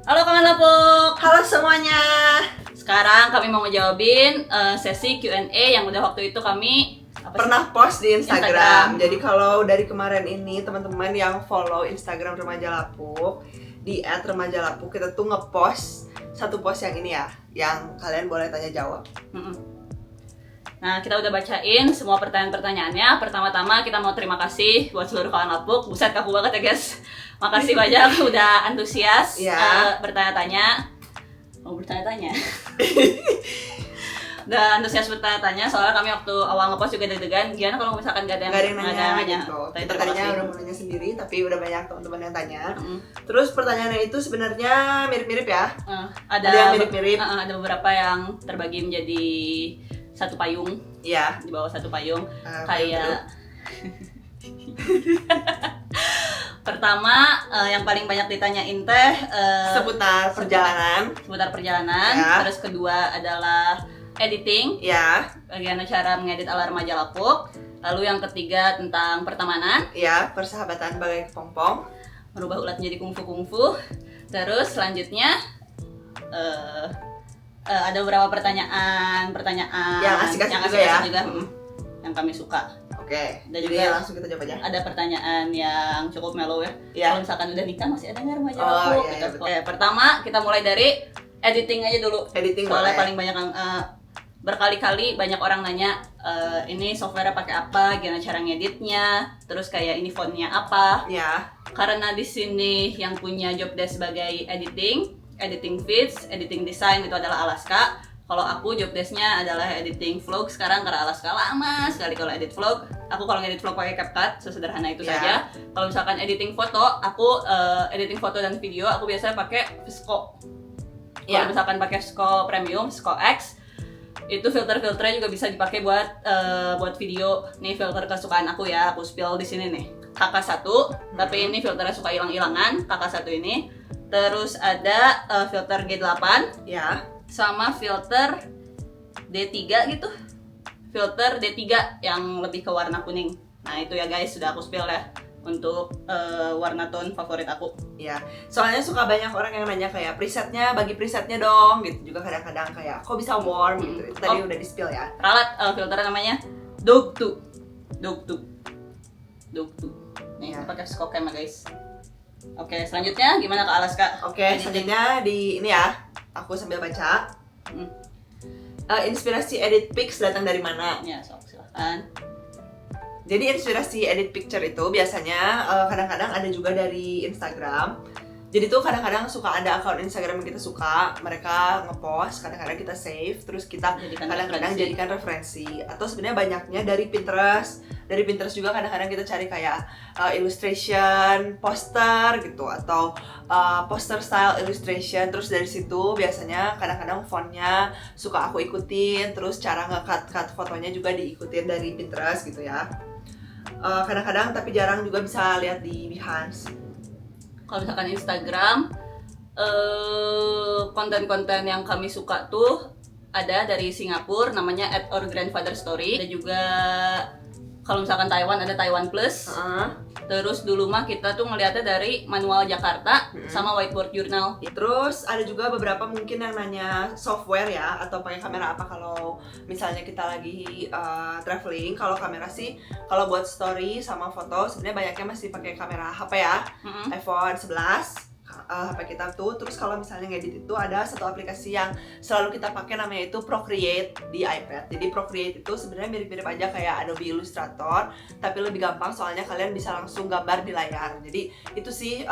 Halo kawan lapuk. Halo semuanya. Sekarang kami mau ngejawabin sesi Q&A yang udah waktu itu kami pernah post di Instagram. Instagram. Jadi kalau dari kemarin ini teman-teman yang follow Instagram Remaja Lapuk di @remajalapuk, kita tuh ngepost satu post yang ini ya, yang kalian boleh tanya jawab. Nah, kita udah bacain semua pertanyaan-pertanyaannya. Pertama-tama kita mau terima kasih buat seluruh kawan lapuk. Buset, kaku banget ya guys. Makasih banyak udah antusias bertanya-tanya. Mau bertanya-tanya. Udah antusias bertanya-tanya, soalnya kami waktu awal ngepost juga deg-degan. Gimana kalau misalkan gak ada yang nanya gitu. Kita tadinya udah mau nanya sendiri, tapi udah banyak teman-teman yang tanya. Terus pertanyaannya itu sebenarnya mirip-mirip ya. Ada yang mirip-mirip. Ada beberapa yang terbagi menjadi satu payung. Iya. Di bawah satu payung. Kayak pertama, yang paling banyak ditanyain teh seputar perjalanan. Ya. Terus kedua adalah editing. Ya. Bagaimana cara mengedit ala remaja lapuk. Lalu yang ketiga tentang pertemanan. Ya, persahabatan bagai kepompong. Merubah ulat menjadi kungfu. Terus selanjutnya ada beberapa pertanyaan yang asik-asik juga. Yang kami suka. Oke, dan jadi juga langsung kita jawab aja. Ada pertanyaan yang cukup mellow ya. Kalau misalkan udah nikah masih ada nggak remaja lapuk? Oke, pertama kita mulai dari editing aja dulu. Soalnya paling banyak yang berkali-kali banyak orang nanya ini software pakai apa, gimana cara ngeditnya, terus kayak ini fontnya apa. Ya. Karena di sini yang punya job desk sebagai editing feeds, editing design itu adalah Alaska. Kalau aku job desk-nya adalah editing vlog sekarang, karena Alaska lama sekali kalau edit vlog. Aku kalau ngedit vlog pakai CapCut, sesederhana itu saja. Kalau misalkan editing foto, aku editing foto dan video aku biasanya pakai VSCO. Kalau misalkan pakai VSCO Premium, VSCO X, itu filter-filternya juga bisa dipakai buat video. Nih filter kesukaan aku ya, aku spill di sini nih. KK1, tapi ini filternya suka hilang-hilangan, KK1 ini. Terus ada filter G8, ya, sama filter D3 gitu. Filter D3 yang lebih ke warna kuning. Nah, itu ya guys, sudah aku spill ya untuk warna tone favorit aku. Ya, soalnya suka banyak orang yang nanya kayak bagi presetnya dong gitu. Juga kadang-kadang kayak kok bisa warm gitu. Itu tadi udah di spill ya. Ralat filternya namanya Dog2. Nih, pakai scope ya guys. Oke, selanjutnya gimana Kak Alaska? Oke, selanjutnya di ini ya. Aku sambil baca. Inspirasi edit pics datang dari mana? Ya, silahkan. Jadi inspirasi edit picture itu biasanya kadang-kadang ada juga dari Instagram. Jadi tuh kadang-kadang suka ada akun Instagram yang kita suka, mereka ngepost, kadang-kadang kita save, terus kita kadang-kadang jadikan referensi. Atau sebenarnya banyaknya dari Pinterest. Dari Pinterest juga kadang-kadang kita cari kayak illustration, poster gitu, atau poster style illustration. Terus dari situ biasanya kadang-kadang fontnya suka aku ikutin, terus cara nge-cut fotonya juga diikutin dari Pinterest gitu ya. Kadang-kadang tapi jarang juga bisa lihat di Behance. Kalau misalkan Instagram, konten-konten yang kami suka tuh ada dari Singapura, namanya @OurGrandfatherStory. Ada juga kalau misalkan Taiwan ada Taiwan Plus. Terus dulu mah kita tuh ngeliatnya dari Manual Jakarta sama Whiteboard Journal. Terus ada juga beberapa mungkin yang nanya software ya, atau pakai kamera apa kalau misalnya kita lagi traveling. Kalau kamera sih, kalau buat story sama foto sebenarnya banyaknya masih pakai kamera HP ya, iPhone 11. HP kita tuh. Terus kalau misalnya ngedit itu ada satu aplikasi yang selalu kita pakai, namanya itu Procreate di iPad. Jadi Procreate itu sebenarnya mirip-mirip aja kayak Adobe Illustrator, tapi lebih gampang soalnya kalian bisa langsung gambar di layar. Jadi itu sih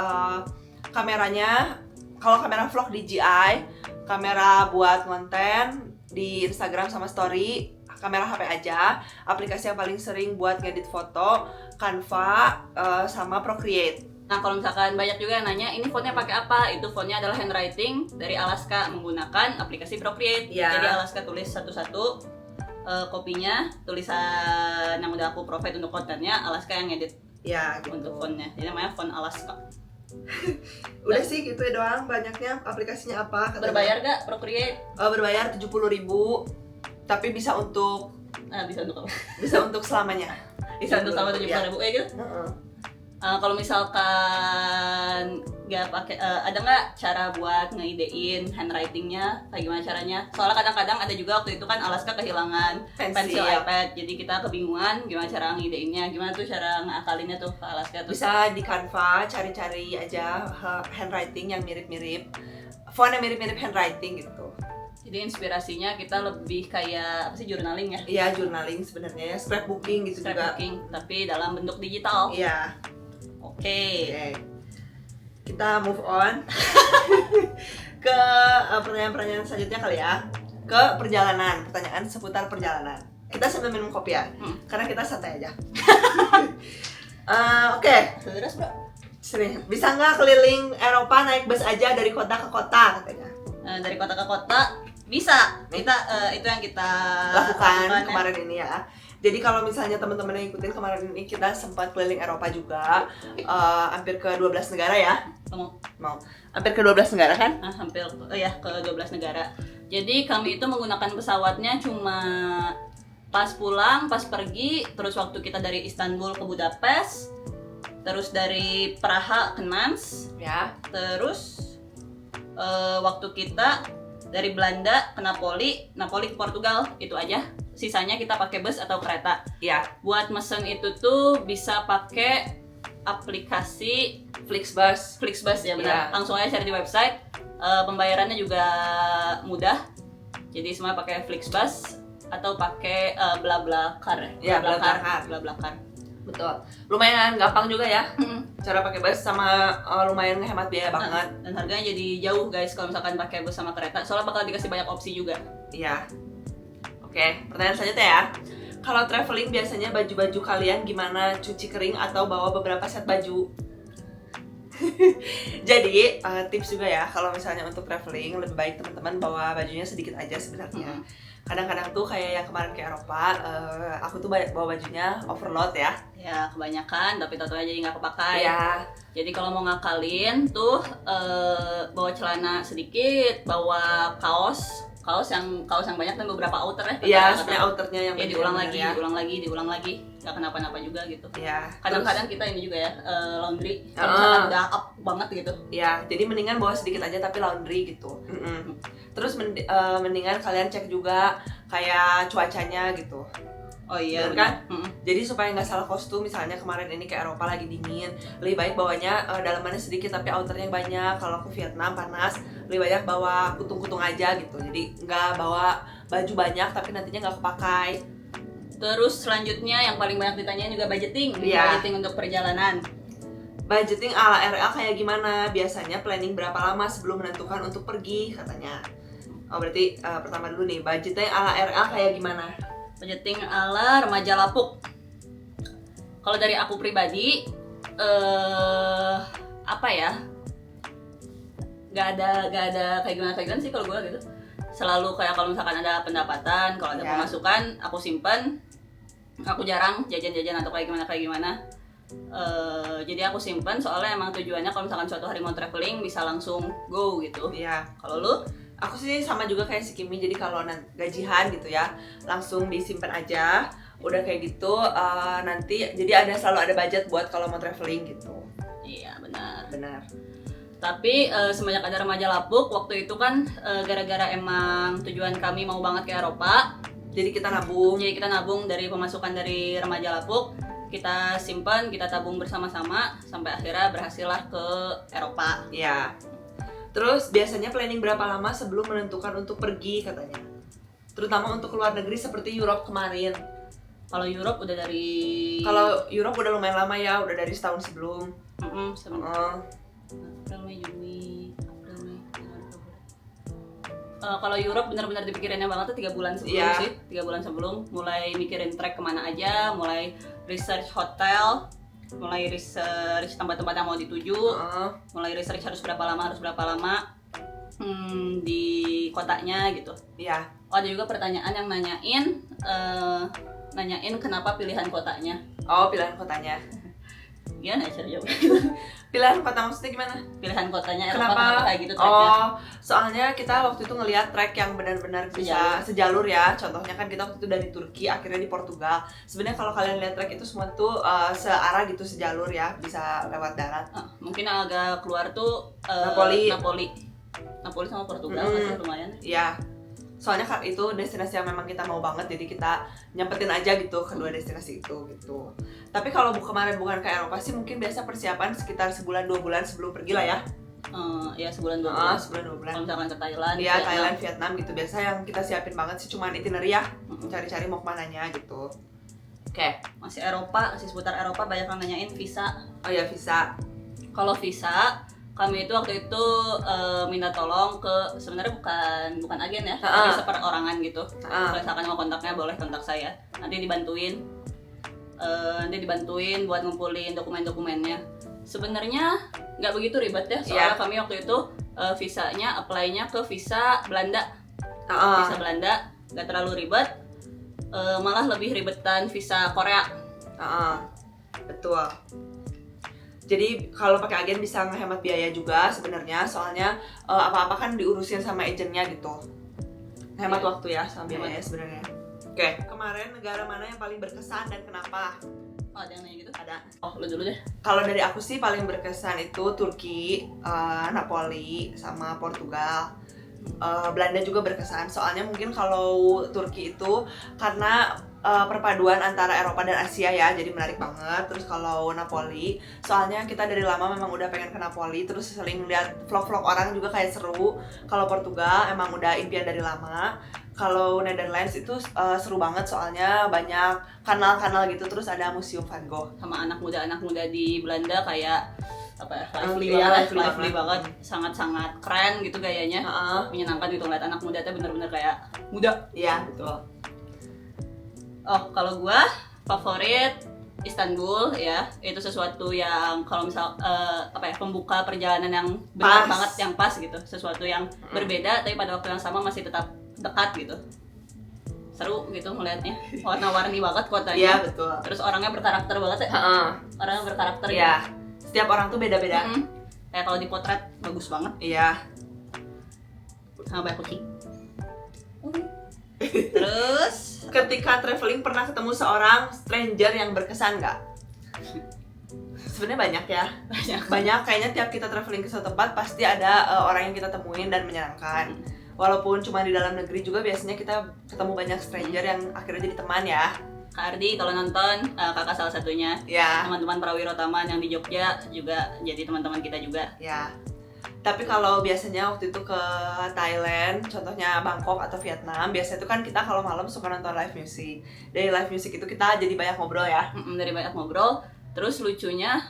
kameranya. Kalau kamera vlog DJI, kamera buat konten di Instagram sama story, kamera HP aja. Aplikasi yang paling sering buat ngedit foto, Canva sama Procreate. Nah, kalau misalkan banyak juga yang nanya, ini fontnya pakai apa? Itu fontnya adalah handwriting dari Alaska menggunakan aplikasi Procreate. Jadi Alaska tulis satu-satu kopinya, tulisan yang udah aku provide untuk kontennya, Alaska yang edit gitu. Untuk fontnya. Jadi namanya font Alaska. Udah sih gitu ya doang, banyaknya aplikasinya apa? Berbayar gak Procreate? Berbayar 70.000, tapi bisa untuk bisa untuk apa? Bisa untuk selamanya. Bisa untuk selama 70.000 gitu? Kalau misalkan nggak pakai, ada nggak cara buat ngeidein handwritingnya kayak gimana caranya? Soalnya kadang-kadang ada juga waktu itu kan Alaska kehilangan pensil iPad, jadi kita kebingungan gimana cara ngideinnya, gimana tuh cara ngakalinnya tuh ke Alaska tuh. Bisa di Canva cari-cari aja handwriting yang mirip-mirip, font yang mirip-mirip handwriting gitu. Jadi inspirasinya kita lebih kayak apa sih, journaling ya? Iya, journaling sebenarnya, scrapbooking gitu juga. Scrapbooking, tapi dalam bentuk digital. Iya. Oke. Kita move on ke pertanyaan-pertanyaan selanjutnya kali ya. Ke perjalanan, pertanyaan seputar perjalanan. Kita sambil minum kopi ya, karena kita santai aja. Oke. Terus bro, Sini, bisa nggak keliling Eropa naik bus aja dari kota ke kota katanya? dari kota ke kota bisa. Kita itu yang kita lakukan ya. Kemarin ini ya. Jadi kalau misalnya teman-teman yang ikutin kemarin ini kita sempat keliling Eropa juga, hampir ke 12 negara ya. Mau hampir ke 12 negara kan? Hampir ke 12 negara. Jadi kami itu menggunakan pesawatnya cuma pas pulang, pas pergi, terus waktu kita dari Istanbul ke Budapest, terus dari Praha ke Nantes ya, terus waktu kita dari Belanda ke Napoli ke Portugal, itu aja. Sisanya kita pakai bus atau kereta. Ya. Buat mesen itu tuh bisa pakai aplikasi Flixbus ya, benar. Ya. Langsung aja cari di website. Pembayarannya juga mudah. Jadi semua pakai Flixbus atau pakai BlaBlaCar. Ya, BlaBlaCar. Betul. Lumayan gampang juga ya. Cara pakai bus sama lumayan ngehemat biaya banget. Dan harganya jadi jauh guys kalau misalkan pakai bus sama kereta. Soalnya bakal dikasih banyak opsi juga. Iya. Oke, pertanyaan selanjutnya ya. Kalau traveling biasanya baju-baju kalian gimana, cuci kering atau bawa beberapa set baju? Jadi tips juga ya, kalau misalnya untuk traveling lebih baik teman-teman bawa bajunya sedikit aja sebenarnya. Kadang-kadang tuh kayak yang kemarin ke Eropa, aku tuh bawa bajunya overload ya. Ya kebanyakan, tapi tato-tato aja nggak kepakai. Ya. Jadi kalau mau ngakalin tuh bawa celana sedikit, bawa kaos yang banyak dan beberapa outer ya. Iya, sebenarnya outernya yang diulang lagi, nggak kenapa-napa juga gitu. Iya. Kadang-kadang kita ini juga ya laundry, kalau misalkan udah up banget gitu. Iya, jadi mendingan bawa sedikit aja tapi laundry gitu. Terus mendingan kalian cek juga kayak cuacanya gitu. Oh iya, kan? Jadi supaya nggak salah kostum, misalnya kemarin ini ke Eropa lagi dingin, lebih baik bawanya dalamannya sedikit tapi outernya banyak. Kalau ke Vietnam panas, lebih banyak bawa kutung-kutung aja gitu. Jadi nggak bawa baju banyak tapi nantinya nggak kepakai. Terus selanjutnya yang paling banyak ditanyain juga budgeting. Budgeting untuk perjalanan. Budgeting ala RL kayak gimana? Biasanya planning berapa lama sebelum menentukan untuk pergi katanya. Oh berarti pertama dulu nih, budgeting ala RL kayak gimana? Budgeting ala remaja lapuk. Kalau dari aku pribadi, apa ya? Gak ada kayak gimana sih kalau gue gitu. Selalu kayak kalau misalkan ada pendapatan, kalau ada pemasukan, aku simpen. Aku jarang jajan-jajan atau kayak gimana. Jadi aku simpen soalnya emang tujuannya kalau misalkan suatu hari mau traveling bisa langsung go gitu. Iya. Kalau lu? Aku sih sama juga kayak si Kimi, jadi kalau gajian gitu ya langsung disimpan aja. Udah kayak gitu nanti jadi selalu ada budget buat kalau mau traveling gitu. Iya benar. Tapi semenjak ada remaja lapuk waktu itu kan gara-gara emang tujuan kami mau banget ke Eropa, jadi kita nabung dari pemasukan dari remaja lapuk, kita simpan, kita tabung bersama-sama sampai akhirnya berhasillah ke Eropa. Iya. Terus biasanya planning berapa lama sebelum menentukan untuk pergi katanya? Terutama untuk luar negeri seperti Europe kemarin. Kalau Europe udah lumayan lama ya, udah dari setahun sebelum. April, Mei, Juni, kalau Europe benar-benar dipikirinnya banget tuh 3 bulan sebelum sih. 3 bulan sebelum mulai mikirin trek kemana aja, mulai research hotel, mulai research tempat-tempat yang mau dituju, mulai research harus berapa lama di kotanya gitu. Iya. Oh, ada juga pertanyaan yang nanyain kenapa pilihan kotanya. Oh, pilihan kotanya. Gimana ya cara jawab? Pilihan kota maksudnya gimana? Pilihan kotanya Eropa kenapa kayak gitu tracknya? Oh, soalnya kita waktu itu ngelihat track yang benar-benar bisa sejalur ya. Contohnya kan kita waktu itu dari Turki, akhirnya di Portugal. Sebenarnya kalau kalian lihat track itu semua tuh searah gitu, sejalur ya, bisa lewat darat. Mungkin yang agak keluar tuh Napoli sama Portugal masih lumayan. Iya. Soalnya kan itu destinasi yang memang kita mau banget, jadi kita nyempetin aja gitu kedua destinasi itu gitu. Tapi kalau kemarin bukan ke Eropa sih, mungkin biasa persiapan sekitar sebulan 2 bulan sebelum pergi lah ya. Ya sebulan 2 bulan. Sebulan 2 bulan. Kalau misalkan ke Thailand, iya Thailand, Vietnam gitu. Biasa yang kita siapin banget sih cuman itinerary ya, cari-cari mau kemananya gitu. Oke. Masih Eropa, masih seputar Eropa, banyak yang nanyain visa. Oh ya, visa. Kalau visa, kami itu waktu itu minta tolong ke, sebenarnya bukan agen ya, tapi seperorangan gitu. Kalau misalkan mau kontaknya boleh kontak saya. Nanti dibantuin buat ngumpulin dokumen-dokumennya. Sebenarnya nggak begitu ribet ya, soalnya kami waktu itu visanya apply-nya ke visa Belanda. Visa Belanda nggak terlalu ribet, malah lebih ribetan visa Korea. Betul. Jadi kalau pakai agen bisa ngehemat biaya juga sebenarnya, soalnya apa-apa kan diurusin sama agennya gitu. Hemat waktu ya sama biaya sebenarnya. Oke, kemarin negara mana yang paling berkesan dan kenapa? Oh, ada yang nanya gitu? Ada. Oh, lu dulu deh. Kalau dari aku sih paling berkesan itu Turki, Napoli, sama Portugal. Belanda juga berkesan, soalnya mungkin kalau Turki itu karena perpaduan antara Eropa dan Asia ya, jadi menarik banget. Terus kalau Napoli, soalnya kita dari lama memang udah pengen ke Napoli, terus sering lihat vlog-vlog orang juga kayak seru. Kalau Portugal emang udah impian dari lama. Kalau Netherlands itu seru banget, soalnya banyak kanal-kanal gitu, terus ada museum Van Gogh. Sama anak muda di Belanda kayak apa ya, lively banget, sangat-sangat keren gitu gayanya, menyenangkan gitu ngeliat anak muda tuh bener-bener kayak muda. Iya, betul. Oh, kalau gua favorit Istanbul ya, itu sesuatu yang kalau misal pembuka perjalanan yang benar banget, yang pas gitu, sesuatu yang berbeda tapi pada waktu yang sama masih tetap dekat gitu. Seru gitu ngeliatnya, warna-warni banget kotanya. Iya, betul. Terus orangnya berkarakter banget ya. Orangnya berkarakter gitu. Setiap orang tuh beda-beda. Kayak kalau dipotret bagus banget. Iya. Sama banyak kucing. Terus ketika traveling pernah ketemu seorang stranger yang berkesan nggak? Sebenarnya banyak ya. Banyak. Kayaknya tiap kita traveling ke suatu tempat pasti ada orang yang kita temuin dan menyenangkan. Walaupun cuma di dalam negeri juga biasanya kita ketemu banyak stranger yang akhirnya jadi teman ya. Kak Ardi kalau nonton, kakak salah satunya. Ya. Teman-teman Prawiro Taman yang di Jogja juga jadi teman-teman kita juga. Ya. Tapi kalau biasanya waktu itu ke Thailand, contohnya Bangkok atau Vietnam, biasanya itu kan kita kalau malam suka nonton live music. Dari live music itu kita jadi banyak ngobrol ya. Dari banyak ngobrol. Terus lucunya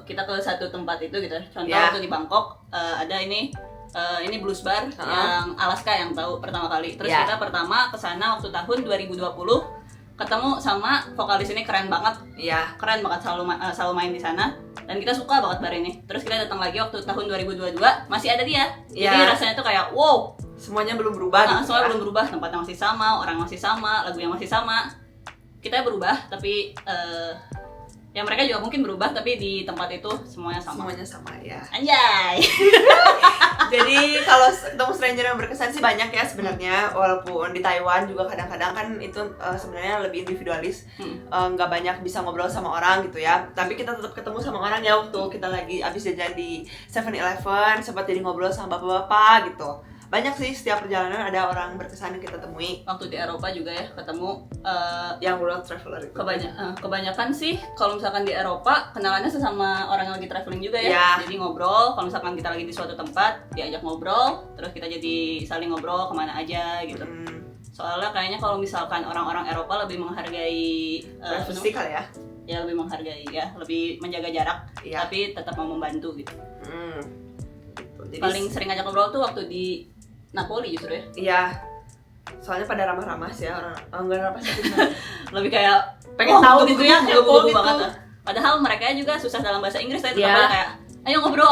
kita ke satu tempat itu gitu. Contoh waktu di Bangkok ada ini blues bar yang Alaska yang tahu pertama kali. Terus kita pertama kesana waktu tahun 2020. Ketemu sama vokalis ini keren banget, keren banget, selalu main di sana dan kita suka banget bar ini. Terus kita datang lagi waktu tahun 2022 masih ada dia, jadi rasanya tuh kayak wow, semuanya belum berubah. Semuanya belum berubah, tempatnya masih sama, orang masih sama, lagunya masih sama, kita berubah tapi ya mereka juga mungkin berubah tapi di tempat itu semuanya sama. Semuanya sama ya. Anjay. Jadi kalau ketemu stranger yang berkesan sih banyak ya sebenarnya. Walaupun di Taiwan juga kadang-kadang kan itu sebenarnya lebih individualis, nggak banyak bisa ngobrol sama orang gitu ya. Tapi kita tetap ketemu sama orang ya waktu kita lagi abis jajan di 7-Eleven, sempat jadi ngobrol sama bapak-bapak gitu. Banyak sih, setiap perjalanan ada orang berkesan yang kita temui. Waktu di Eropa juga ya ketemu yang world traveler itu. Kebanyakan sih kalau misalkan di Eropa kenalannya sesama orang yang lagi traveling juga ya. Jadi ngobrol, kalau misalkan kita lagi di suatu tempat diajak ngobrol, terus kita jadi saling ngobrol kemana aja gitu. Soalnya kayaknya kalau misalkan orang-orang Eropa lebih menghargai privacy kali ya. Ya lebih menghargai ya, lebih menjaga jarak, tapi tetap mau membantu gitu. Jadi paling sering ajak ngobrol tuh waktu di Napoli justru ya. Iya. Soalnya pada ramah-ramah sih ya orang. Enggak ramah sih. Lebih kayak pengen tahu gitu ya, gitu banget. Padahal mereka juga susah dalam bahasa Inggris, tapi tetap aja kayak ayo ngobrol.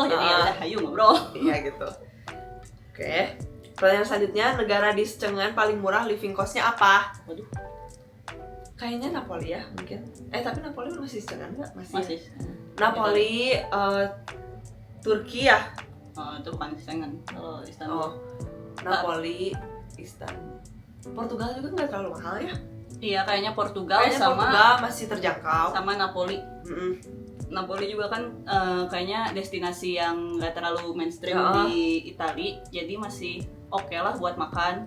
Jadi ya udah ayo ngobrol. Iya gitu. Oke. Pertanyaan selanjutnya, negara di Scengen paling murah living cost-nya apa? Waduh. Kayaknya Napoli ya mungkin. Tapi Napoli masih setengah enggak? Masih. Napoli, Turki ya? Oh, itu bukan Schengen kalau Istanbul. Oh, Napoli, Istanbul. Portugal juga nggak terlalu mahal ya? Iya, kayaknya Portugal sama Portugal masih terjangkau. sama Napoli. Mm-mm. Napoli juga kan kayaknya destinasi yang nggak terlalu mainstream di Itali, jadi masih oke lah buat makan.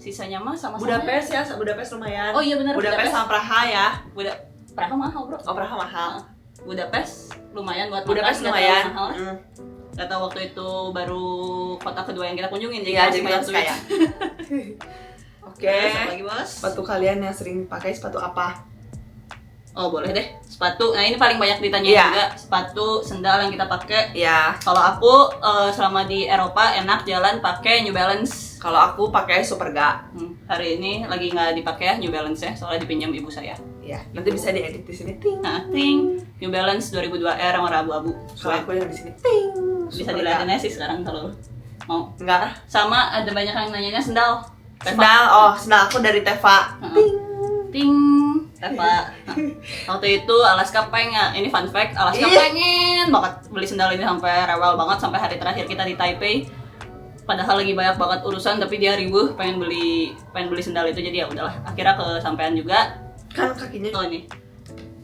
Sisanya mah sama-sama. Budapest ya, Budapest lumayan. Oh iya benar, Budapest sama Praha ya. Praha mahal bro. Oh, Praha mahal. Budapest lumayan buat Budapest makan, lumayan. Mahal. Gak tau waktu itu baru kota kedua yang kita kunjungin, jadi Iya, masih jadi banyak masih duit. kaya. Oke. Terus apa lagi bos? Sepatu kalian yang sering pakai sepatu apa? Oh boleh deh, sepatu. Nah ini paling banyak ditanya juga, sepatu, sendal yang kita pakai. Iya. Kalau aku selama di Eropa enak jalan pakai New Balance. Kalau aku pakai Superga. Hari ini lagi nggak dipakai ya New Balance ya, soalnya dipinjam ibu saya. Iya. Nanti bisa diedit di sini. Ting. Nah, ting. New Balance 2002R yang warna abu-abu. Kalau aku yang di sini. Ting. Bisa dilihatin aja sih sekarang kalau mau. Enggak. Sama ada banyak yang nanyanya sendal. Sendal. Oh, sendal aku dari Teva. Ting. Ting. Teva. Waktu itu Alaska pengen, ini fun fact, Alaska pengen banget beli sendal ini sampai rewel banget sampai hari terakhir kita di Taipei. Padahal lagi banyak banget urusan tapi dia ribuh pengen beli sendal itu, jadi ya udahlah akhirnya kesampaian juga. Kan kakinya. Oh ini.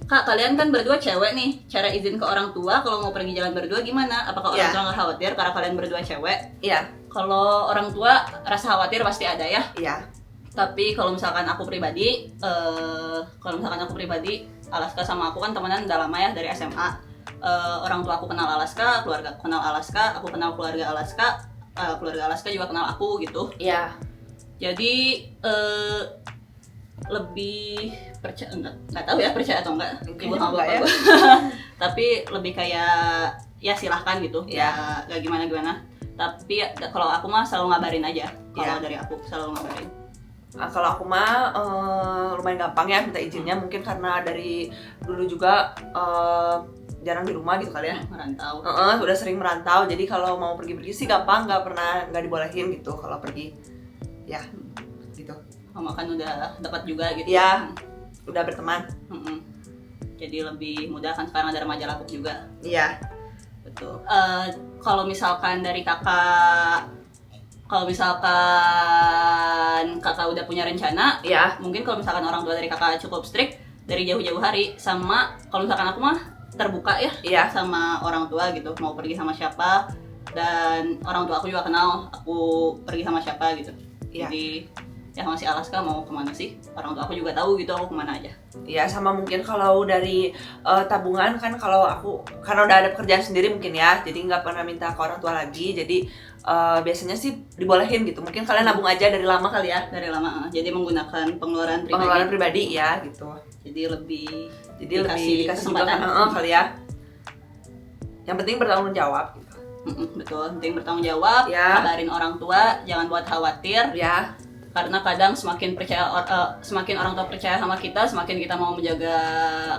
Kak, kalian kan berdua cewek nih. Cara izin ke orang tua kalau mau pergi jalan berdua gimana? Apakah orang tua nggak khawatir karena kalian berdua cewek? Iya. Kalau orang tua rasa khawatir pasti ada ya. Iya. Tapi kalau misalkan aku pribadi, Alaska sama aku kan temenan udah lama ya dari SMA. Orang tua aku kenal Alaska, keluarga aku kenal Alaska, aku kenal keluarga Alaska, keluarga Alaska juga kenal aku gitu. Iya. Jadi lebih percaya, nggak tahu ya percaya atau enggak, ibu sama bapak ya. gue. Tapi lebih kayak ya silahkan gitu, ya nggak gimana. Tapi kalau aku mah selalu ngabarin aja. Kalau dari aku selalu ngabarin. Kalau aku mah lumayan gampang ya minta izinnya, mungkin karena dari dulu juga jarang di rumah gitu kali ya. Merantau. Udah sering merantau, jadi kalau mau pergi-pergi sih gampang, nggak dibolehin gitu kalau pergi. Ya, gitu. Mama kan udah dekat juga gitu. Iya, udah berteman. Jadi lebih mudah kan, sekarang ada remaja lapuk juga. Iya. Betul. Kalau misalkan dari kakak, udah punya rencana, Iya. mungkin kalau misalkan orang tua dari kakak cukup strict dari jauh-jauh hari, sama kalau misalkan aku mah terbuka ya, sama orang tua gitu, mau pergi sama siapa, dan orang tua aku juga kenal aku pergi sama siapa gitu. Jadi ya masih Alaska mau kemana sih, orang tua aku juga tahu gitu aku kemana aja. Iya, sama mungkin kalau dari tabungan kan, kalau aku karena udah ada pekerjaan sendiri mungkin ya, jadi nggak pernah minta ke orang tua lagi, jadi biasanya sih dibolehin gitu. Mungkin kalian nabung aja dari lama kali ya. Dari lama, jadi menggunakan pengeluaran pribadi ya gitu. Jadi lebih dikasih kesempatan kali ya. Yang penting bertanggung jawab gitu. Betul, penting bertanggung jawab, kabarin orang tua, jangan buat khawatir. Ya. Karena kadang semakin orang tua percaya sama kita, semakin kita mau menjaga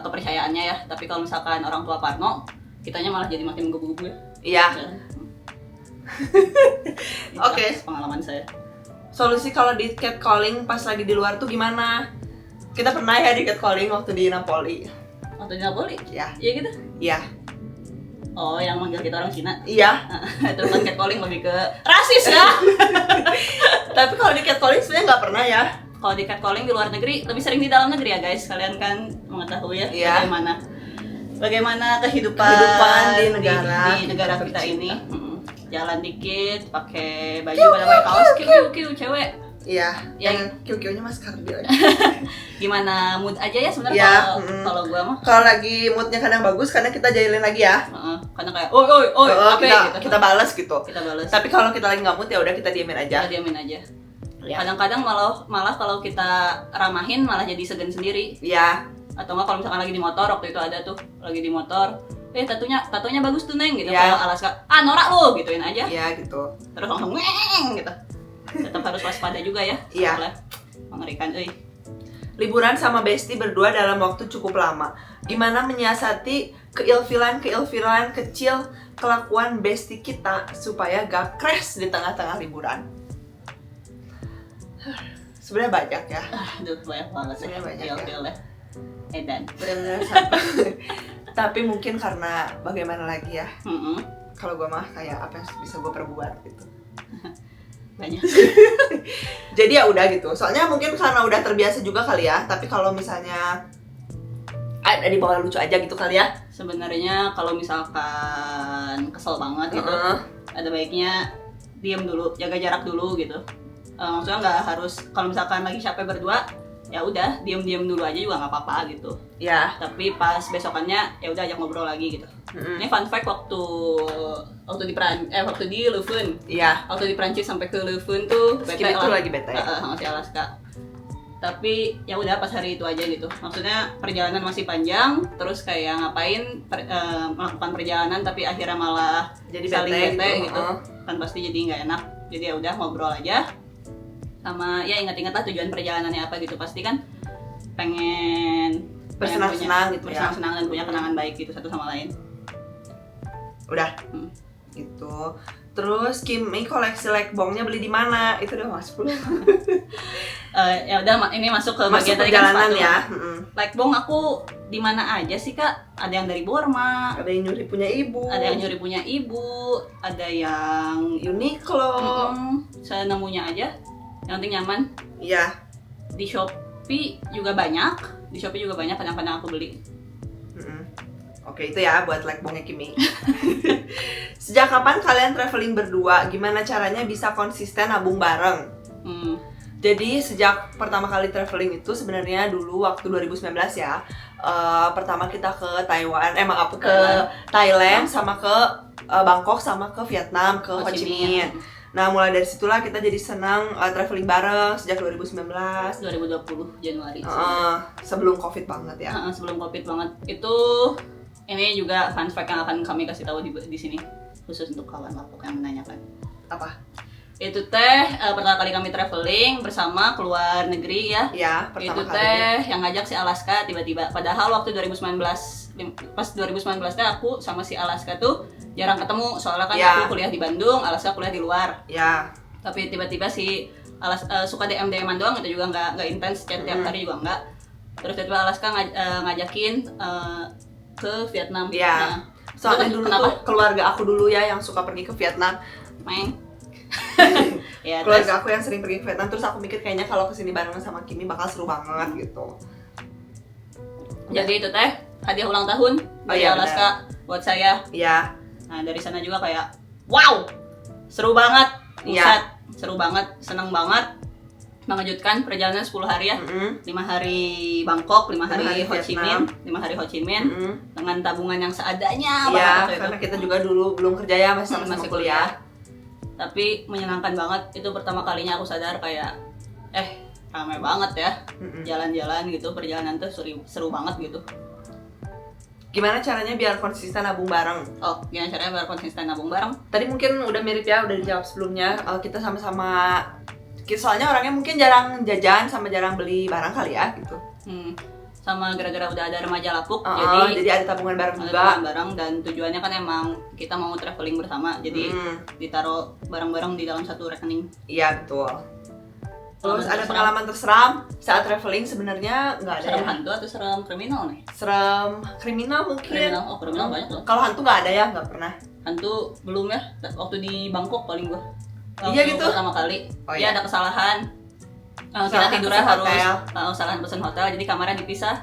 kepercayaannya ya. Tapi kalau misalkan orang tua parno, kitanya malah jadi makin menggebu-gebu ya. Iya. Oke. Pengalaman saya. Solusi kalau di catcalling pas lagi di luar tuh gimana? Kita pernah ya di catcalling waktu di Napoli. Waktu di Napoli? Iya. Iya gitu? Iya. Oh, yang manggil kita orang Cina? Iya. Itu kan catcalling lebih ke rasis ya? Tapi kalau di catcalling sebenarnya nggak pernah ya. Kalau di catcalling di luar negeri, lebih sering di dalam negeri ya guys. Kalian kan mengetahui ya bagaimana kehidupan di negara kita ini. Jalan dikit, pakai baju pada pakai kaos, kiu cewek. Iya, yang kiu-kiunya Mas Kardi lagi. Gimana mood aja ya sebenarnya kalau gua mah. Kalau lagi moodnya kadang bagus, kadang kita jailin lagi ya. Karena kayak oi apa kita balas gitu. Kita balas. Tapi kalau kita lagi nggak mood ya udah kita diemin aja. Ya. Kadang-kadang malah kalau kita ramahin malah jadi segan sendiri. Iya. Atau enggak kalau misalkan lagi di motor, waktu itu ada tuh lagi di motor. Tatonya bagus tuh Neng gitu. Ya. Kalau Alaska, norak lo gituin aja. Iya gitu. Terus langsung ngeng gitu. Tetap harus waspada juga ya. Iya. Mengerikan euy. Liburan sama bestie berdua dalam waktu cukup lama. Gimana menyiasati keilfilan kecil kelakuan bestie kita supaya gak crash di tengah-tengah liburan? Sebenarnya banyak ya. Aduh, banyak banget sih. Sebenarnya banyak ya. Pil ya. Edan. Benar-benar satu. Tapi mungkin karena bagaimana lagi ya. Kalau gue mah kayak apa yang bisa gue perbuat gitu. Banyak. Jadi ya udah gitu. Soalnya mungkin karena udah terbiasa juga kali ya. Tapi kalau misalnya ada di bawah lucu aja gitu kali ya. Sebenarnya kalau misalkan kesel banget gitu, ada baiknya diam dulu, jaga jarak dulu gitu. Maksudnya nggak harus kalau misalkan lagi capek berdua, ya udah diam-diam dulu aja juga nggak apa-apa gitu. Ya. Tapi pas besokannya ya udah ajak ngobrol lagi gitu. Ini fun fact waktu di Leuven. Iya. Waktu di Prancis sampai ke Leuven tuh Kim itu lagi bete ya. sama si Alaska. Tapi ya udah pas hari itu aja gitu. Maksudnya perjalanan masih panjang, terus kayak ngapain melakukan perjalanan tapi akhirnya malah Jadi saling bete gitu. Kan pasti jadi nggak enak. Jadi ya udah ngobrol aja. Sama ya ingat-ingat lah tujuan perjalanannya apa gitu. Pasti kan pengen bersenang-senang gitu ya. Bersenang-senang dan punya kenangan baik gitu satu sama lain. Udah. Gitu. Terus Kimi koleksi lekbongnya beli di mana? Itu udah masuk belum? Ya udah ini masuk ke bagian tadi kan perjalanan sepatu. ya. Lekbong aku di mana aja sih Kak? Ada yang dari Borma, Ada yang nyuri punya ibu. ada yang nyuri punya ibu, ada yang Uniqlo. saya nemunya aja. Yang penting nyaman. Iya. Di Shopee juga banyak. Kadang-kadang aku beli. Oke, itu ya buat lekbongnya Kimi. Sejak kapan kalian traveling berdua? Gimana caranya bisa konsisten nabung bareng? Jadi sejak pertama kali traveling itu sebenarnya dulu waktu 2019 ya. Pertama kita ke Taiwan, ke Thailand sama ke Bangkok sama ke Vietnam, ke Ho Chi Minh. Nah, mulai dari situlah kita jadi senang traveling bareng sejak 2019. 2020 Januari. Sebelum Covid banget ya. Sebelum Covid banget. Itu ini juga fun fact yang akan kami kasih tahu di sini khusus untuk kawan lapuk yang menanyakan. Apa? Itu pertama kali kami traveling bersama keluar negeri ya. Iya, pertama itu kali. yang ngajak si Alaska tiba-tiba. Padahal waktu 2019 pas 2019 aku sama si Alaska tuh jarang ketemu soalnya kan aku kuliah di Bandung, Alaska kuliah di luar. Ya. Tapi tiba-tiba si suka DM-an doang, itu juga nggak intens, chat tiap hari juga nggak. Terus tiba-tiba Alaska ngajakin ke Vietnam. Iya. Nah, soalnya dulu tuh keluarga aku dulu ya yang suka pergi ke Vietnam. Main. Ya, keluarga aku yang sering pergi ke Vietnam, terus aku mikir kayaknya kalau kesini barengan sama Kimi bakal seru banget gitu. Jadi itu hadiah ulang tahun dari Alaska buat saya. Iya. Nah dari sana juga kayak wow, seru banget, seru banget, seneng banget, mengejutkan. Perjalanan 10 hari ya, 5 hari Bangkok, 5 hari Ho Chi Minh, 5 hari Ho Chi Minh, dengan tabungan yang seadanya. Iya, karena kita juga dulu belum kerja ya, masih kuliah. Tapi menyenangkan banget, itu pertama kalinya aku sadar kayak ramai banget ya, jalan-jalan gitu, perjalanan tuh seru banget gitu. Gimana caranya biar konsisten nabung bareng? Gimana caranya biar konsisten nabung bareng? Tadi mungkin udah mirip ya, udah dijawab sebelumnya. Kita sama-sama, soalnya orangnya mungkin jarang jajan sama jarang beli barang kali ya gitu. Sama gara-gara udah ada remaja lapuk, jadi ada tabungan bareng juga. Tabungan bareng, dan tujuannya kan emang kita mau traveling bersama, jadi ditaruh bareng-bareng di dalam satu rekening. Iya betul. Terus ada pengalaman terseram saat traveling? Sebenarnya nggak ada. Serem hantu atau serem kriminal nih? Serem kriminal mungkin. Kriminal banyak loh. Kalau hantu nggak ada ya, nggak pernah. Hantu belum ya, waktu di Bangkok paling gua. Iya gitu. Pertama kali. Iya ada kesalahan. Kita tidurnya harus kesalahan pesan hotel, jadi kamarnya dipisah.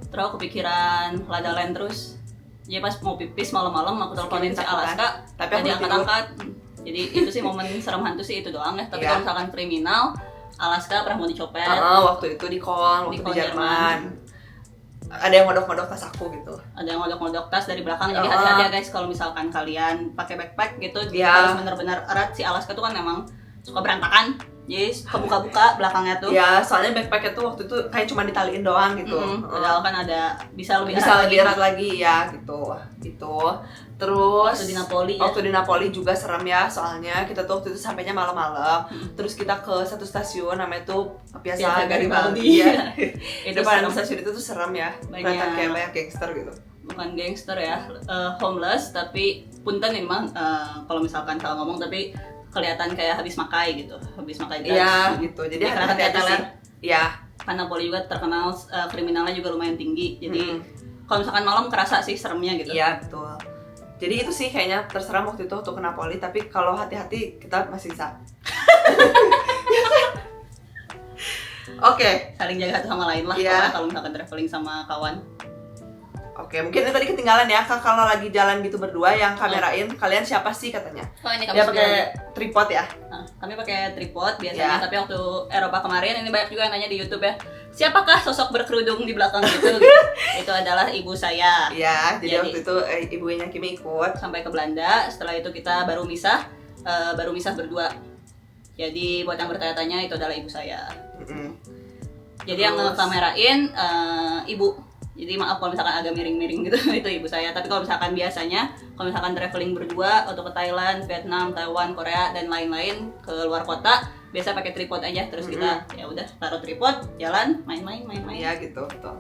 Terus aku kepikiran Lada Land terus. Jadi pas mau pipis malam-malam aku teleponin si Alaska, tapi dia angkat-angkat. Jadi itu sih momen serem hantu sih itu doang ya. Tapi kalau misalkan kriminal, Alaska pernah mau dicopet. Waktu itu di Köln, waktu di Jerman. Ada yang ngodok-ngodok tas aku gitu. Ada yang ngodok-ngodok tas dari belakang. Jadi hati-hati ya guys kalau misalkan kalian pakai backpack gitu, harus benar-benar erat. Si Alaska tuh kan memang suka berantakan. Jadi kebuka-buka belakangnya tuh. Ya, soalnya backpacknya tuh waktu itu kayak cuma ditaliin doang gitu. Padahal kan ada bisa lebih erat lagi ya gitu. Terus waktu di Napoli juga serem ya, soalnya kita tuh waktu itu sampainya malam-malam. Terus kita ke satu stasiun namanya tuh Piazza Garibaldi ya. Depan stasiun itu tuh serem ya. Kelihatan kayak banyak gangster gitu. Bukan gangster ya, homeless, tapi punten ini mah kalau misalkan salah ngomong, tapi kelihatan kayak habis makai gitu, habis makai gas. Iya gitu. Jadi Karena hati-hati teler, sih. Iya. karena Poli juga terkenal kriminalnya juga lumayan tinggi. Jadi kalau misalkan malam kerasa sih seremnya gitu. Iya betul. Jadi itu sih kayaknya terserah waktu itu tuh kena Poli, tapi kalau hati-hati kita masih bisa. Oke. Saling jaga satu sama lain lah. Iya. Kalau misalkan traveling sama kawan. Oke, mungkin itu tadi ketinggalan ya. Kalau lagi jalan gitu berdua yang kamerain, kalian siapa sih katanya? Oh ini Dia kami pakai tripod ya. Nah, kami pakai tripod biasanya, Ya. tapi waktu Eropa kemarin ini banyak juga yang nanya di YouTube ya, siapakah sosok berkerudung di belakang gitu? Itu adalah ibu saya. Iya, jadi Jadi- waktu itu ibunya Kimi ikut. Sampai ke Belanda, setelah itu kita baru misah berdua. Jadi buat yang bertanya-tanya itu adalah ibu saya. Mm-mm. Jadi yang Terus? ngekamerain ibu. Jadi maaf kalau misalkan agak miring-miring gitu, itu ibu saya. Tapi kalau misalkan biasanya, kalau misalkan traveling berdua atau ke Thailand, Vietnam, Taiwan, Korea dan lain-lain ke luar kota, biasa pakai tripod aja. Terus kita ya udah taruh tripod, jalan, main-main. Iya gitu, betul.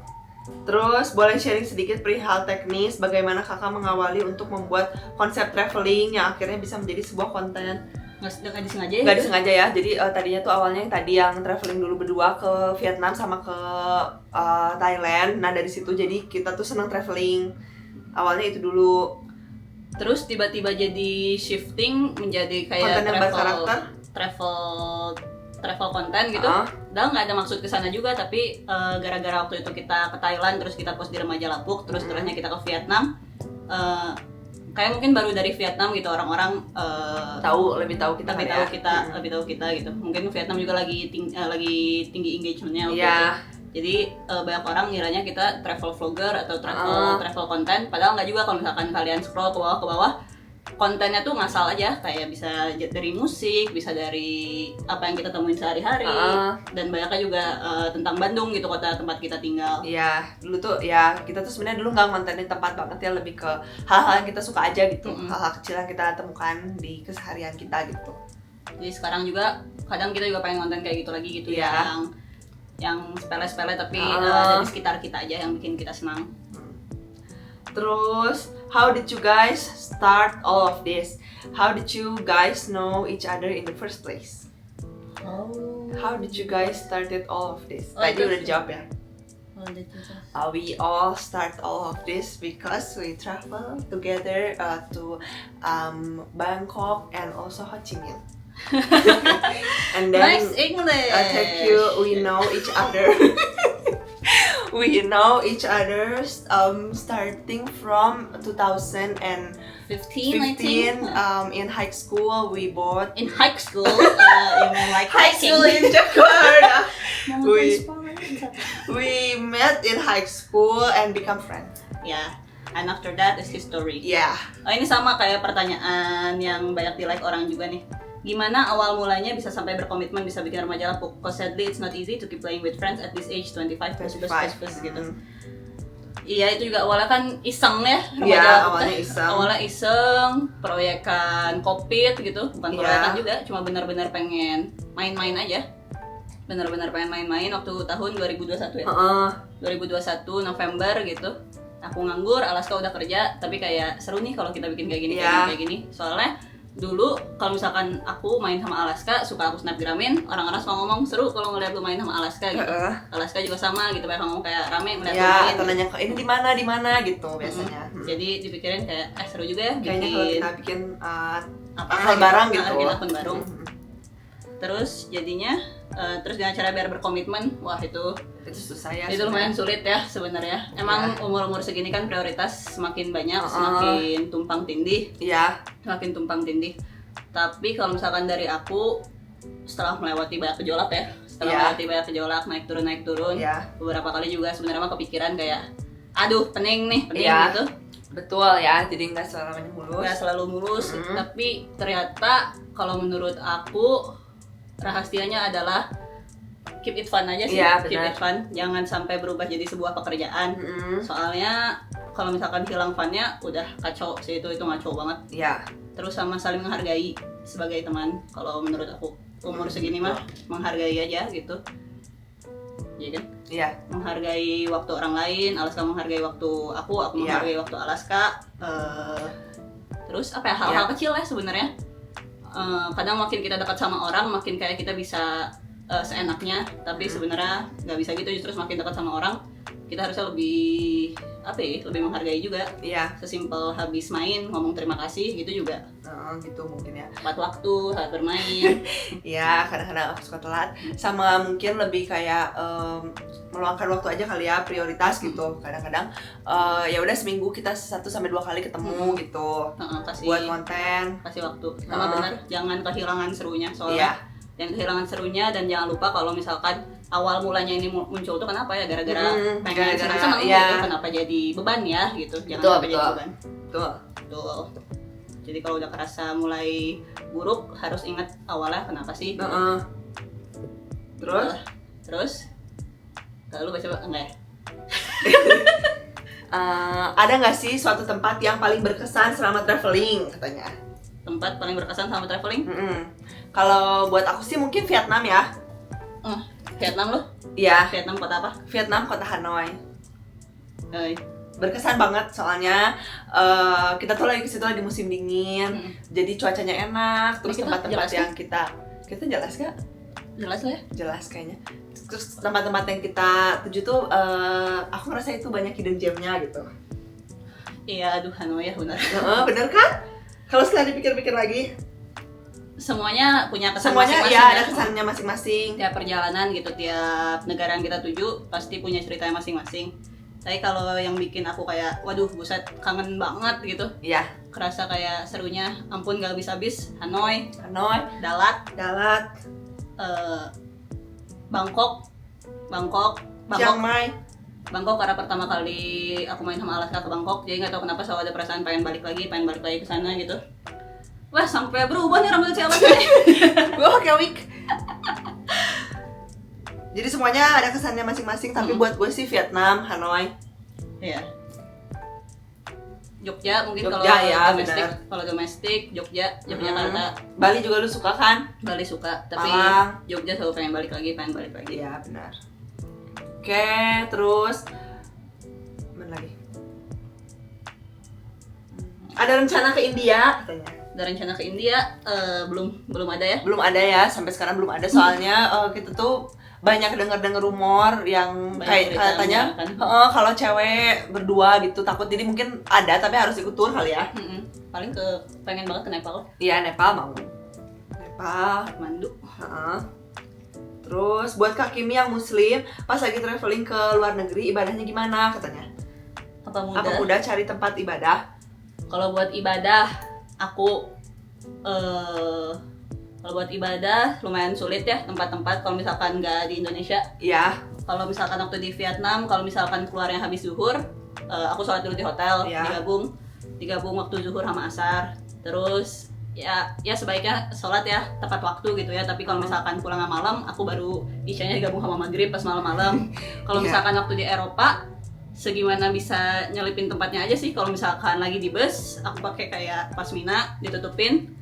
Terus boleh sharing sedikit perihal teknis bagaimana kakak mengawali untuk membuat konsep traveling yang akhirnya bisa menjadi sebuah konten. Nggak disengaja ya? Nggak disengaja ya, jadi tadinya tuh awalnya yang tadi yang traveling dulu berdua ke Vietnam sama ke Thailand. Nah dari situ jadi kita tuh senang traveling. Awalnya itu dulu. Terus tiba-tiba jadi shifting menjadi kayak Konten yang berkarakter. travel konten gitu. Padahal nggak ada maksud ke sana juga, tapi gara-gara waktu itu kita ke Thailand, terus kita post di Remaja Lapuk, terusnya kita ke Vietnam. Kayak mungkin baru dari Vietnam gitu orang-orang Lebih tahu kita lebih kan tahu ya. kita lebih tahu kita gitu. Mungkin Vietnam juga lagi tinggi engagementnya waktu Iya. itu. Jadi banyak orang ngiranya kita travel vlogger atau travel konten, padahal nggak juga. Kalau misalkan kalian scroll ke bawah, kontennya tuh ngasal aja, kayak bisa dari musik, bisa dari apa yang kita temuin sehari-hari, dan banyaknya juga tentang Bandung gitu, kota tempat kita tinggal. Iya, dulu tuh ya kita tuh sebenarnya dulu nggak ngontenin tempat banget ya, lebih ke hal-hal yang kita suka aja gitu, hal-hal kecil yang kita temukan di keseharian kita gitu. Jadi sekarang juga kadang kita juga pengen konten kayak gitu lagi gitu, Iya. yang sepele-sepele tapi dari sekitar kita aja yang bikin kita senang. Terus, how did you guys start all of this? How did you guys know each other in the first place? How did you guys started all of this? Oh, Tadi itu- udah dijawab ya. Oh, We all start all of this because we travel together to Bangkok and also Ho Chi Minh. And then nice English. thank you. We know each other. We know each other starting from 2015 15, I think. in high school. We both In high school, you mean like high hiking? school in Jakarta. We, We met in high school and become friends. yeah, and after that is history. Yeah. Oh, ini sama kayak pertanyaan yang banyak di like orang juga nih. Gimana awal mulanya bisa sampai berkomitmen bisa bikin Remaja Lapuk? Cause sadly it's not easy to keep playing with friends at this age 25 plus gitu. Iya, itu juga awalnya kan iseng ya. Iya, Lapuk awalnya teh. iseng. Awalnya iseng, proyekan Kopit gitu, bukan Iya. proyekan juga, cuma benar-benar pengen main-main aja. Benar-benar pengen main-main waktu tahun 2021 ya. 2021 November gitu. Aku nganggur, Alaska udah kerja, tapi kayak seru nih kalau kita bikin kayak gini, Iya. kayak gini. Soalnya dulu kalau misalkan aku main sama Alaska, suka aku snapgramin, orang-orang suka ngomong seru kalau ngeliat lu main sama Alaska gitu. Alaska juga sama gitu, kayak ngomong kayak rame ngeliat lu Ya, main. atau nanya ini di mana gitu biasanya. Jadi dipikirin kayak seru juga ya Kayaknya kalau bikin kita bikin apa akun bareng gitu. bikin akun bareng. Terus jadinya terus dengan cara biar berkomitmen, wah itu susah ya. itu lumayan sulit ya sebenarnya. Emang umur-umur segini kan prioritas semakin banyak, semakin tumpang tindih. Iya. Semakin tumpang tindih. Tapi kalau misalkan dari aku, setelah melewati banyak gejolak ya, melewati banyak gejolak, naik turun, beberapa kali juga sebenarnya mah kepikiran kayak, aduh pening gitu. Betul ya, jadi nggak selamanya mulus. Nggak selalu mulus, tapi ternyata kalau menurut aku rahasianya adalah keep it fun aja sih, keep it fun, jangan sampai berubah jadi sebuah pekerjaan. Soalnya kalau misalkan hilang funnya, udah kacau sih, itu ngaco banget. Iya. Terus sama saling menghargai sebagai teman. Kalau menurut aku umur segini mah menghargai aja gitu, iya kan? Iya. Menghargai waktu orang lain, Alaska menghargai waktu aku menghargai waktu Alaska. Terus apa ya, hal-hal kecil ya sebenarnya. kadang makin kita dekat sama orang makin kayak kita bisa seenaknya, tapi sebenarnya nggak bisa gitu. Justru semakin dekat sama orang kita harusnya lebih lebih menghargai juga. Iya. Sesimpel habis main ngomong terima kasih gitu juga. Gitu mungkin ya. Tepat waktu saat bermain. Ya kadang-kadang aku suka telat. Sama mungkin lebih kayak meluangkan waktu aja kali ya, prioritas gitu. Kadang-kadang ya udah seminggu kita 1-2 kali ketemu gitu. Buat konten. Kasih waktu. Sama benar, jangan kehilangan serunya soalnya. Jangan kehilangan serunya, dan jangan lupa kalau misalkan awal mulanya ini muncul tuh kenapa ya, gara-gara pengen senang gitu, kenapa jadi beban ya gitu. Jangan sampai jadi beban. Betul. Jadi kalau udah kerasa mulai buruk harus ingat awalnya kenapa sih. Terus lalu baca enggak ya? Ada nggak sih suatu tempat yang paling berkesan selama traveling katanya? Tempat paling berkesan selama traveling? Kalau buat aku sih mungkin Vietnam ya. Vietnam loh? Iya. Vietnam kota apa? Vietnam kota Hanoi. Berkesan banget soalnya kita tuh lagi kesitu lagi musim dingin, jadi cuacanya enak. Terus tempat-tempat yang kita jelas gak? Jelas lah ya? Jelas kayaknya. Terus tempat-tempat yang kita tuju tuh aku ngerasa itu banyak hidden gem-nya gitu. Iya, aduh Hanoi ya benar. Bener kan? Kalau setelah dipikir-pikir lagi, semuanya punya kesan semuanya masing-masing. Ya ada kesannya masing-masing. Tiap perjalanan gitu, tiap negara yang kita tuju pasti punya ceritanya masing-masing. Tapi kalau yang bikin aku kayak waduh buset kangen banget gitu, Iya. kerasa kayak serunya ampun gak habis-habis. Hanoi, Dalat, Bangkok, Chiang Mai. Bangkok karena pertama kali aku main sama Alaska ke Bangkok, jadi nggak tahu kenapa selalu ada perasaan pengen balik lagi ke sana gitu. Wah, sampai berubah nih rambut si Alaska. Gue pakai wig. Jadi semuanya ada kesannya masing-masing, tapi buat gue sih Vietnam, Hanoi. Iya. Jogja mungkin kalau ya, domestik. Kalau domestik Yogyakarta. Bali juga lu suka kan? Bali suka, tapi Malang. Jogja selalu pengen balik lagi. Iya, benar. Oke, terus mana lagi? Ada rencana ke India katanya. Ada rencana ke India, belum ada ya? Belum ada ya, sampai sekarang belum ada. Soalnya kita tuh banyak dengar rumor yang kayak katanya kalau cewek berdua gitu takut, jadi mungkin ada tapi harus ikut tour kali ya. Paling pengen banget ke Nepal. Iya, Nepal mau. Nepal, Mandu. Terus buat Kak Kimi yang muslim, pas lagi traveling ke luar negeri ibadahnya gimana katanya? Apa mudah cari tempat ibadah? Kalau buat ibadah aku kalau buat ibadah lumayan sulit ya tempat-tempat kalau misalkan nggak di Indonesia. Iya. Kalau misalkan waktu di Vietnam, kalau misalkan keluarnya habis zuhur, aku sholat dulu di hotel, digabung waktu zuhur sama asar. Terus ya sebaiknya sholat ya tepat waktu gitu ya. Tapi kalau misalkan pulang malam, aku baru isyanya digabung sama maghrib pas malam-malam. Kalau misalkan waktu di Eropa, segimana bisa nyelipin tempatnya aja sih. Kalau misalkan lagi di bus, aku pakai kayak pasmina ditutupin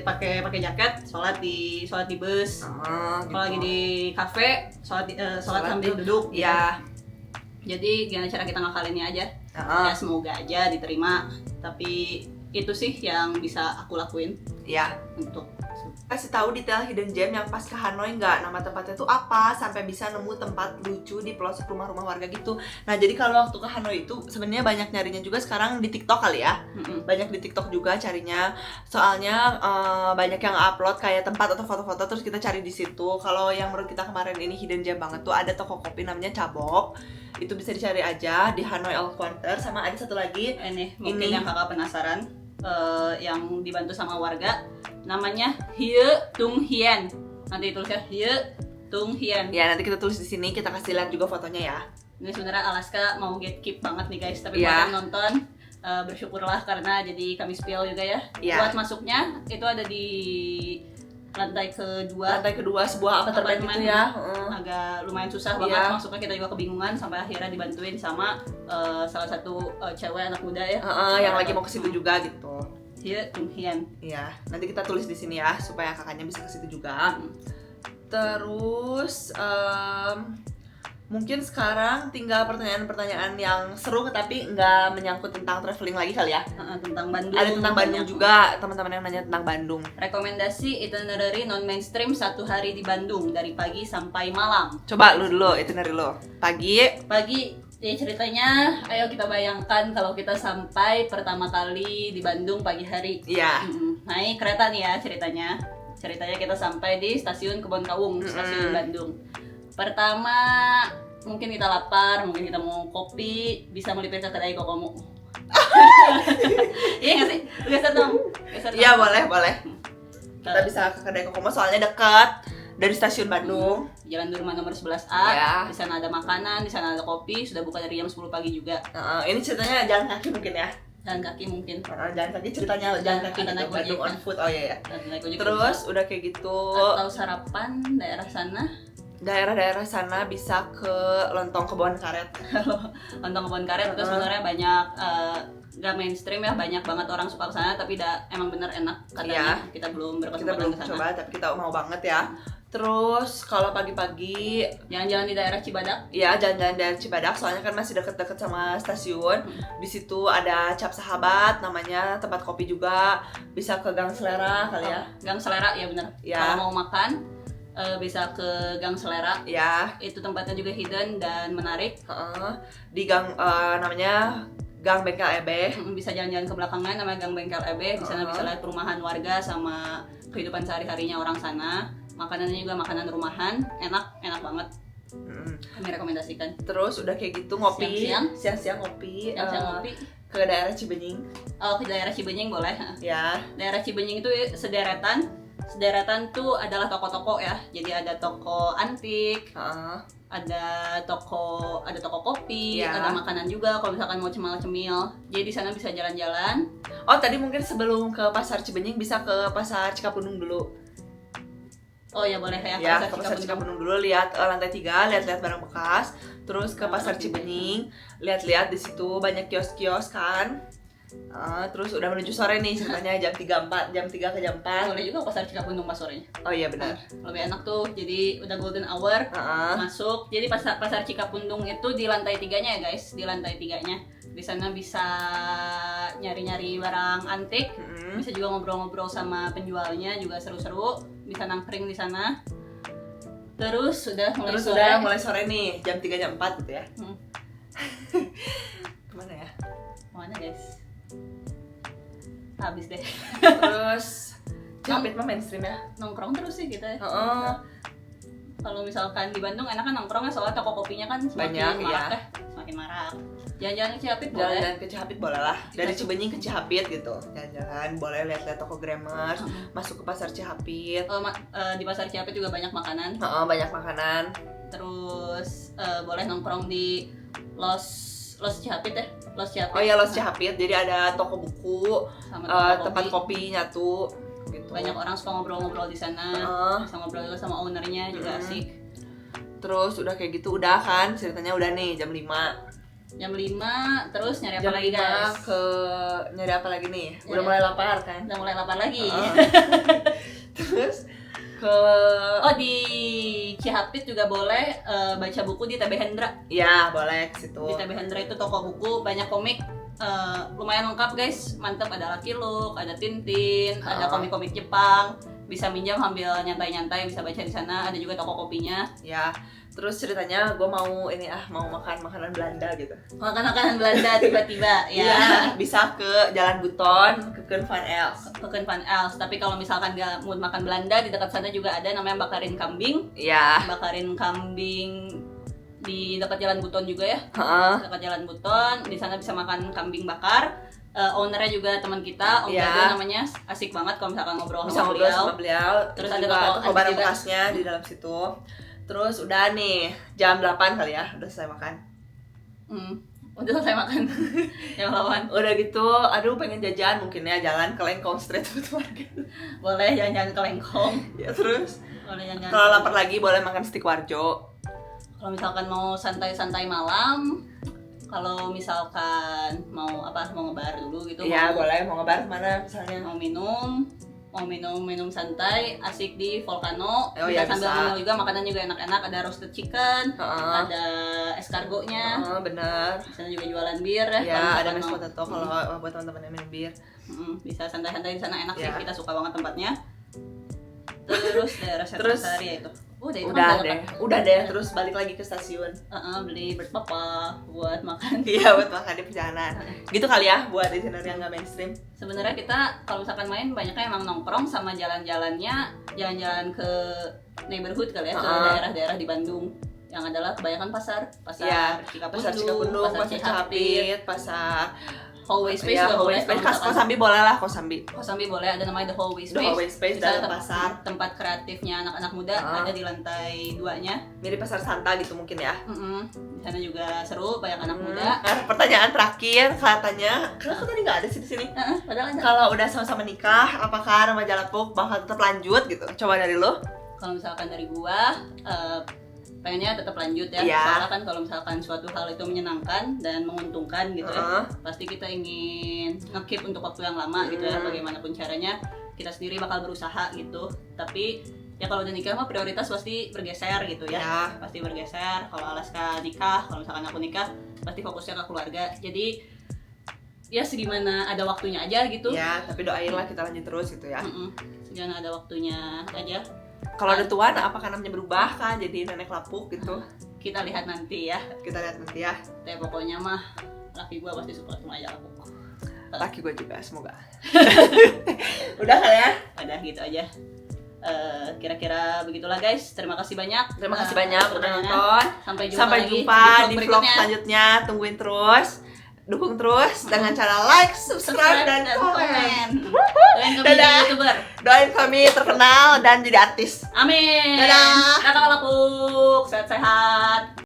pakai jaket, sholat di bus. Gitu. Kalau lagi di kafe, sholat sambil duduk. Iya. Jadi gimana cara kita ngakalinnya aja. Ya semoga aja diterima. Tapi itu sih yang bisa aku lakuin. Iya. Untuk kasih tahu detail hidden gem yang pas ke Hanoi nggak, nama tempatnya tuh apa, sampai bisa nemu tempat lucu di pelosok rumah-rumah warga gitu. Nah jadi kalau waktu ke Hanoi itu sebenarnya banyak nyarinya juga sekarang di TikTok kali ya. Banyak di TikTok juga carinya, soalnya banyak yang upload kayak tempat atau foto-foto terus kita cari di situ. Kalau yang menurut kita kemarin ini hidden gem banget tuh ada toko kopi namanya Cabok, itu bisa dicari aja di Hanoi Old Quarter. Sama ada satu lagi mungkin yang kakak penasaran, yang dibantu sama warga, namanya Hie Tung Hien. Nanti tulisnya Hie Tung Hien. Ya nanti kita tulis di sini, kita kasih lihat juga fotonya ya. Ini sebenarnya Alaska mau gatekeep banget nih guys, tapi buat yang nonton bersyukurlah karena jadi kami spill juga ya. Buat masuknya itu ada di lantai kedua sebuah apartemen gitu ya. Agak lumayan susah banget masuknya, kita juga kebingungan sampai akhirnya dibantuin sama salah satu cewek anak muda ya. Yang lagi mau ke situ juga gitu. Hie Tung Hien. Iya, nanti kita tulis di sini ya supaya kakaknya bisa ke situ juga. Terus Mungkin sekarang tinggal pertanyaan-pertanyaan yang seru tapi nggak menyangkut tentang traveling lagi kali ya. Tentang Bandung. Ada tentang Bandung juga, teman-teman yang nanya tentang Bandung. Rekomendasi itinerary non mainstream 1 hari di Bandung dari pagi sampai malam. Coba lu dulu itinerary lu. Pagi ya ceritanya, ayo kita bayangkan kalau kita sampai pertama kali di Bandung pagi hari. Iya. Naik kereta nih ya ceritanya. Ceritanya kita sampai di stasiun Kebonkawung, stasiun Bandung. Pertama, mungkin kita lapar, mungkin kita mau kopi, bisa melipir ke kedai kokomu. Iya nggak sih? Geser dong. Iya boleh. Kita bisa ke kedai kokomo soalnya dekat dari stasiun Bandung. Jalan Durma nomor 11A. Ya. Di sana ada makanan, di sana ada kopi, sudah buka dari jam 10 pagi juga. Ini ceritanya jalan kaki mungkin ya. Jalan kaki mungkin. Jalan kaki ceritanya jalan kaki ada naik gitu, Bandung ojek, on foot. Oh iya ya. Naik ojek Terus juga. udah kayak gitu. Atau sarapan daerah sana. Daerah-daerah sana bisa ke Lontong Kebon Karet. Lontong Kebon Karet itu sebenarnya banyak gak mainstream ya, banyak banget orang suka ke sana tapi emang bener enak katanya. Kita belum Kita berkesempatan belum ke sana. coba tapi kita mau banget ya. Terus kalau pagi-pagi Jalan-jalan di daerah Cibadak. ya jalan-jalan dari Cibadak soalnya kan masih deket-deket sama stasiun. Di situ ada Cap Sahabat namanya, tempat kopi juga. Bisa ke Gang Selera kali ya. Gang Selera ya bener. Ya. Kalau mau makan bisa ke Gang Selera. Ya, Itu tempatnya juga hidden dan menarik. di gang namanya Gang Bengkel Ebeh. Bisa jalan-jalan ke belakangnya namanya Gang Bengkel Ebeh. Di sana bisa lihat perumahan warga sama kehidupan sehari-harinya orang sana. Makanannya juga makanan rumahan, enak banget. Kami rekomendasikan. Terus udah kayak gitu ngopi, Siang-siang ngopi, ngopi. ke daerah Cibenying. Oh, ke daerah Cibenying boleh. Ya, Daerah Cibenying itu sederetan tuh adalah toko-toko ya. Jadi ada toko antik, ada toko kopi, Ya. ada makanan juga kalau misalkan mau cemil-cemil. Jadi di sana bisa jalan-jalan. Oh tadi mungkin sebelum ke pasar Cibenying bisa ke pasar Cikapundung dulu. Oh ya boleh ya. Ya, ke pasar Cikapundung dulu, lihat lantai 3, lihat-lihat barang bekas. Terus ke pasar Cibenying, lihat-lihat di situ banyak kios-kios kan. Terus udah menuju sore nih ceritanya jam 3 ke jam 4. Boleh juga ke pasar Cikapundung pas sorenya. Oh iya benar. Lebih enak tuh. Jadi udah golden hour. Masuk. Jadi pasar Cikapundung itu di lantai 3-nya ya guys, di lantai 3-nya. Di sana bisa nyari-nyari barang antik. Bisa juga ngobrol-ngobrol sama penjualnya, juga seru-seru. Bisa nangkring di sana. Terus udah mulai sore nih, jam 3 jam 4 gitu ya. Kemana ya? Mana guys? Habis deh. Terus Cihapit mah mainstream ya. Nongkrong terus sih kita. Kalau misalkan di Bandung enak kan nongkrongnya, soalnya toko kopinya kan semakin banyak marak ya. Semakin marak. Jalan-jalan ke Cihapit boleh. Jalan-jalan ke Cihapit boleh lah. Dari Cibenying ke Cihapit gitu. Jalan-jalan boleh, lihat-lihat toko Grammers, masuk ke pasar Cihapit. Di pasar Cihapit juga banyak makanan. Banyak makanan. Terus boleh nongkrong di Los Cihapit ya. Los Cihapit. Oh iya, Los Cihapit. Jadi ada toko buku, sama tempat kopi nyatu gitu. Banyak orang suka ngobrol-ngobrol di sana. Bisa ngobrol juga sama ownernya, juga asik. Terus udah kayak gitu, udah kan ceritanya udah nih jam 5. Jam 5 terus nyari apa Jam lagi 5 guys? nyari apa lagi nih? Udah mulai lapar kan? Udah mulai lapar lagi. Terus ke Di Cihapit juga boleh baca buku di TB Hendra. ya boleh ke situ. Di TB Hendra itu toko buku, banyak komik, lumayan lengkap guys. Mantep, ada Lucky Luke, ada Tintin, ada komik-komik Jepang. Bisa minjam sambil nyantai-nyantai, bisa baca di sana. Ada juga toko kopinya. Ya, terus ceritanya gue mau makan makanan Belanda gitu. Makan-makanan Belanda tiba-tiba ya. Iya, bisa ke Jalan Buton, ke Keuken van Els. Keuken van Els. Tapi kalau misalkan nggak mood makan Belanda, di dekat sana juga ada namanya Bakarin Kambing. Iya. Bakarin Kambing di dekat Jalan Buton juga ya. Dekat Jalan Buton, di sana bisa makan kambing bakar. Ownernya juga teman kita, Om Dado namanya, asik banget kalau misalkan ngobrol sama beliau. Terus ada toko barang bekasnya di dalam situ. Terus udah nih jam 8 kali ya, udah selesai makan. Udah selesai makan. Jam 8. Udah gitu, aduh pengen jajan mungkin ya, jalan ke Lengkong Street Food Market. Boleh jalan-jalan ke Lengkong. Ya terus Boleh jalan-jalan. kalau lapar lagi boleh makan stik warjo. Kalau misalkan mau santai-santai malam, kalau misalkan mau ngebar dulu gitu. Iya boleh, mau ngebar kemana misalnya? Mau minum, mau minum santai, asik di Volcano. Oh, bisa iya, sambil bisa. ngemil juga, makanan juga enak-enak. Ada roasted chicken, Heeh. ada escargotnya. Bener. Di sana juga jualan bir ya. Ya, kalau ada misalkan mashed mau. potato kalau buat teman-teman yang minum bir. Bisa santai-santai di sana, enak sih. Ya. Kita suka banget tempatnya. Terus daerah Terus, Setrasari ya itu. Itu Udah kan deh, banyak. udah deh. Terus balik lagi ke stasiun. Beli bird papa buat makan. Iya, buat makan di perjalanan. Gitu kali ya buat itinerary yang nggak mainstream. Sebenarnya kita kalau misalkan main banyaknya emang nongkrong sama jalan-jalan ke neighborhood kali ya, ke daerah-daerah di Bandung yang adalah kebanyakan pasar Iya, Cikapundung, pasar Cikapundung, pasar Cihapit, Cihapit, pasar Hallway Space ya, juga Hallway boleh. Space. Kalau misalkan- Kosambi boleh lah, Kosambi. Kosambi boleh, ada namanya The Hallway The Space. Hallway Space Di sana dalam pasar. tempat kreatifnya anak-anak muda ada di lantai 2-nya. Mirip pasar Santa gitu mungkin ya. Di sana juga seru, banyak anak muda. Nah, pertanyaan terakhir katanya, kenapa tadi nggak ada sih di sini? Padahal ada. Kalau udah sama-sama nikah, apakah nama Jalapuk bakal tetap lanjut gitu? Coba dari lo. Kalau misalkan dari gua pengennya tetap lanjut ya. Iya. Soalnya kan kalau misalkan suatu hal itu menyenangkan dan menguntungkan gitu ya, pasti kita ingin nge-keep untuk waktu yang lama gitu ya. Bagaimanapun caranya kita sendiri bakal berusaha gitu. Tapi ya kalau udah nikah mah prioritas pasti bergeser gitu ya. Ya. Pasti bergeser. Kalau Alaska nikah, kalau misalkan aku nikah, pasti fokusnya ke keluarga. Jadi ya segimana ada waktunya aja gitu. Ya, tapi doain lah kita lanjut terus gitu ya. Segimana ada waktunya aja. Kalau ada tuan, apakah namanya berubah kan jadi nenek lapuk gitu? Kita lihat nanti ya. Kita lihat nanti ya. Tapi pokoknya mah laki gua pasti suka sama aja aku. Laki gue juga, semoga. Udah kali ya? Udah gitu aja. Kira-kira begitulah guys. Terima kasih banyak. Terima kasih banyak udah nonton. Sampai jumpa lagi di vlog selanjutnya. Tungguin terus. Dukung terus dengan cara like, subscribe, dan komen. Doain kami jadi YouTuber. Doain kami terkenal dan jadi artis. Amin. Dadah. Kakak Lapuk, sehat-sehat.